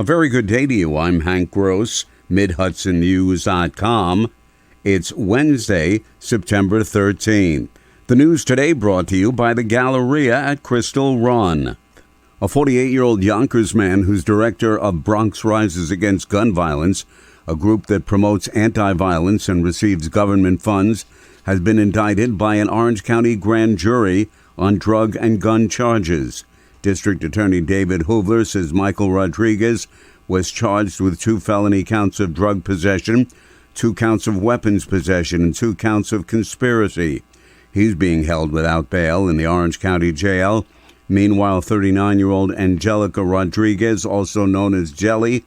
A very good day to you. I'm Hank Gross, MidHudsonNews.com. It's Wednesday, September 13th. The news today brought to you by the Galleria at Crystal Run. A 48-year-old Yonkers man who's director of Bronx Rises Against Gun Violence, a group that promotes anti-violence and receives government funds, has been indicted by an Orange County grand jury on drug and gun charges. District Attorney David Hoovler says Michael Rodriguez was charged with 2 felony counts of drug possession, 2 counts of weapons possession, and 2 counts of conspiracy. He's being held without bail in the Orange County Jail. Meanwhile, 39-year-old Angelica Rodriguez, also known as Jelly,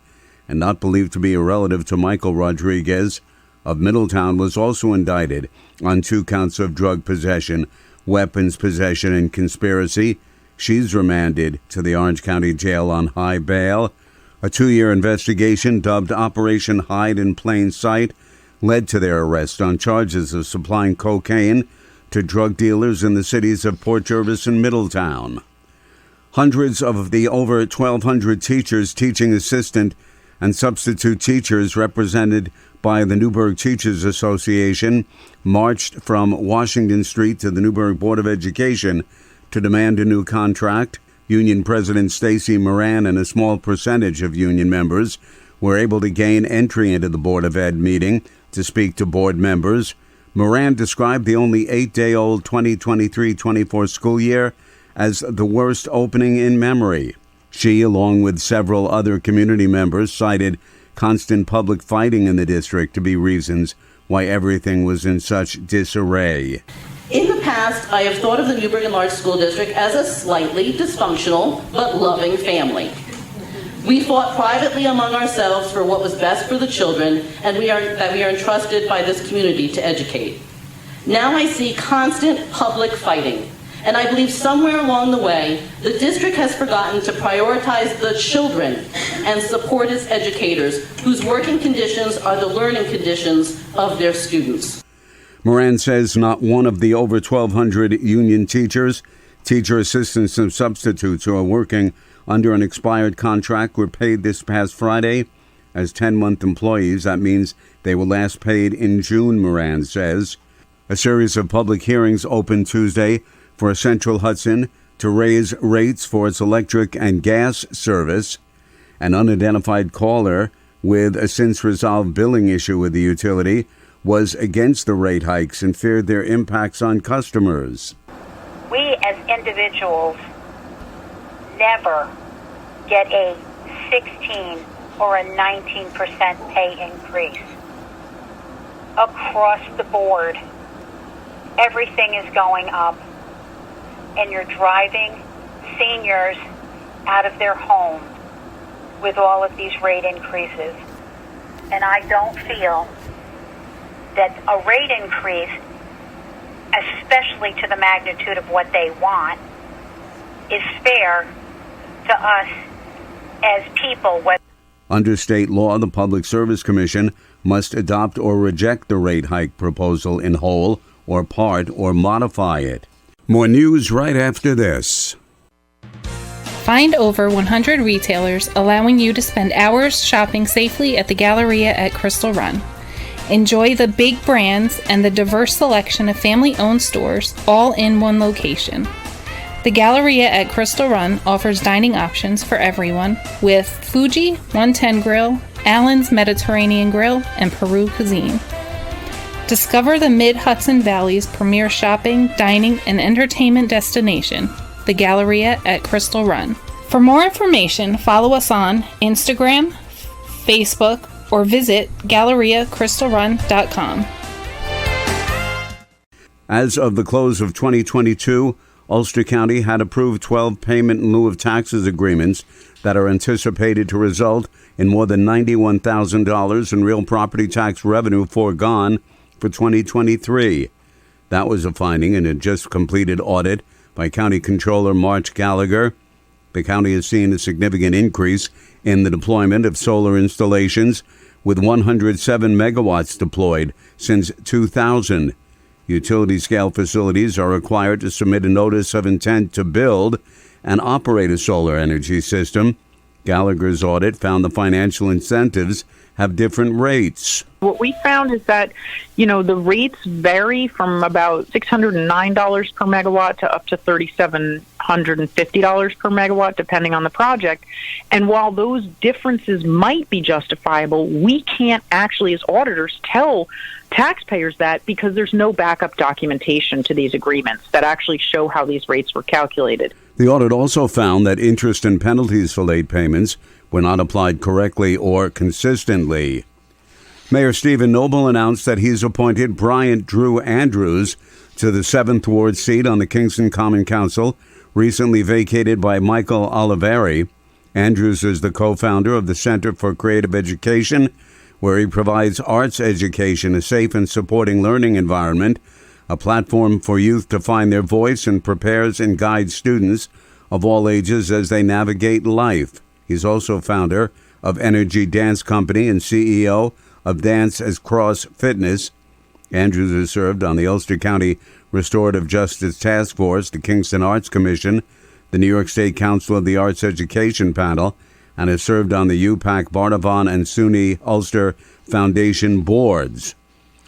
and not believed to be a relative to Michael Rodriguez, of Middletown, was also indicted on 2 counts of drug possession, weapons possession, and conspiracy. She's remanded to the Orange County Jail on high bail. A 2-year investigation dubbed Operation Hide in Plain Sight led to their arrest on charges of supplying cocaine to drug dealers in the cities of Port Jervis and Middletown. Hundreds of the over 1,200 teachers, teaching assistant, and substitute teachers represented by the Newburgh Teachers Association marched from Washington Street to the Newburgh Board of Education to demand a new contract. Union President Stacey Moran and a small percentage of union members were able to gain entry into the Board of Ed meeting to speak to board members. Moran described the only 8-day-old 2023-24 school year as the worst opening in memory. She, along with several other community members, cited constant public fighting in the district to be reasons why everything was in such disarray. In the past, I have thought of the Newburgh Enlarged School District as a slightly dysfunctional but loving family. We fought privately among ourselves for what was best for the children, and we are entrusted by this community to educate. Now I see constant public fighting, and I believe somewhere along the way, the district has forgotten to prioritize the children and support its educators, whose working conditions are the learning conditions of their students. Moran says not one of the over 1,200 union teachers, teacher assistants, and substitutes who are working under an expired contract were paid this past Friday. As 10-month employees, that means they were last paid in June, Moran says. A series of public hearings opened Tuesday for Central Hudson to raise rates for its electric and gas service. An unidentified caller with a since-resolved billing issue with the utility was against the rate hikes and feared their impacts on customers. We as individuals never get a 16 or a 19% pay increase. Across the board, everything is going up, and you're driving seniors out of their home with all of these rate increases. And I don't feel that a rate increase, especially to the magnitude of what they want, is fair to us as people. Under state law, the Public Service Commission must adopt or reject the rate hike proposal in whole or part or modify it. More news right after this. Find over 100 retailers allowing you to spend hours shopping safely at the Galleria at Crystal Run. Enjoy the big brands and the diverse selection of family-owned stores all in one location. The Galleria at Crystal Run offers dining options for everyone with Fuji, 110 Grill, Allen's Mediterranean Grill, and Peru Cuisine. Discover the Mid-Hudson Valley's premier shopping, dining, and entertainment destination, the Galleria at Crystal Run. For more information, follow us on Instagram, Facebook, or visit GalleriaCrystalRun.com. As of the close of 2022, Ulster County had approved 12 payment in lieu of taxes agreements that are anticipated to result in more than $91,000 in real property tax revenue foregone for 2023. That was a finding in a just completed audit by County Controller March Gallagher. The county has seen a significant increase in the deployment of solar installations, with 107 megawatts deployed since 2000. Utility-scale facilities are required to submit a notice of intent to build and operate a solar energy system. Gallagher's audit found the financial incentives have different rates. What we found is that, the rates vary from about $609 per megawatt to up to $3,750 per megawatt, depending on the project. And while those differences might be justifiable, we can't actually, as auditors, tell taxpayers that because there's no backup documentation to these agreements that actually show how these rates were calculated. The audit also found that interest and penalties for late payments were not applied correctly or consistently. Mayor Stephen Noble announced that he's appointed Bryant Drew Andrews to the 7th Ward seat on the Kingston Common Council, recently vacated by Michael Oliveri. Andrews is the co-founder of the Center for Creative Education, where he provides arts education, a safe and supporting learning environment, a platform for youth to find their voice, and prepares and guides students of all ages as they navigate life. He's also founder of Energy Dance Company and CEO of Dance as Cross Fitness. Andrews has served on the Ulster County Restorative Justice Task Force, the Kingston Arts Commission, the New York State Council of the Arts Education Panel, and has served on the UPAC, Bardavon, and SUNY Ulster Foundation boards.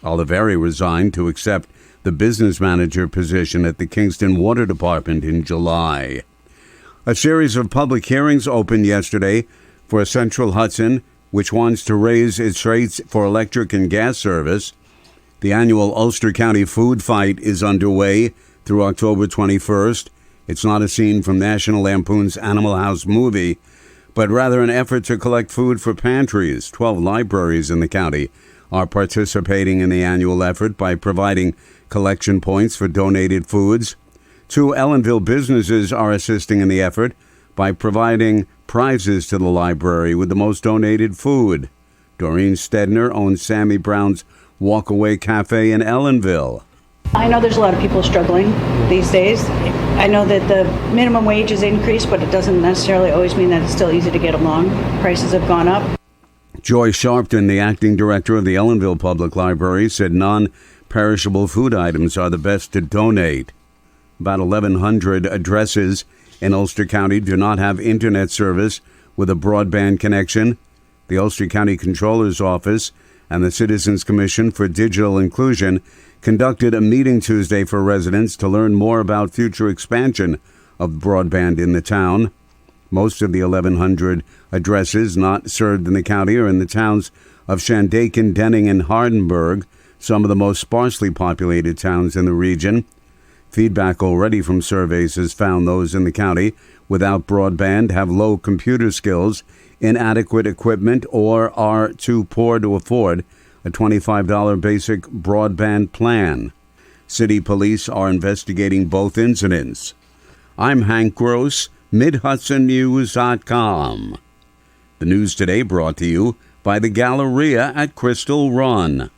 Oliveri resigned to accept the business manager position at the Kingston Water Department in July. A series of public hearings opened yesterday for Central Hudson, which wants to raise its rates for electric and gas service. The annual Ulster County Food Fight is underway through October 21st. It's not a scene from National Lampoon's Animal House movie, but rather an effort to collect food for pantries. 12 libraries in the county are participating in the annual effort by providing collection points for donated foods. 2 Ellenville businesses are assisting in the effort by providing prizes to the library with the most donated food. Doreen Stedner owns Sammy Brown's Walkaway Cafe in Ellenville. I know there's a lot of people struggling these days. I know that the minimum wage is increased, but it doesn't necessarily always mean that it's still easy to get along. Prices have gone up. Joy Sharpton, the acting director of the Ellenville Public Library, said non-perishable food items are the best to donate. About 1,100 addresses in Ulster County do not have internet service with a broadband connection. The Ulster County Controller's Office and the Citizens Commission for Digital Inclusion conducted a meeting Tuesday for residents to learn more about future expansion of broadband in the town. Most of the 1,100 addresses not served in the county are in the towns of Shandaken, Denning, and Hardenburg, some of the most sparsely populated towns in the region. Feedback already from surveys has found those in the county without broadband have low computer skills, inadequate equipment, or are too poor to afford a $25 basic broadband plan. City police are investigating both incidents. I'm Hank Gross, MidHudsonNews.com. The news today brought to you by the Galleria at Crystal Run.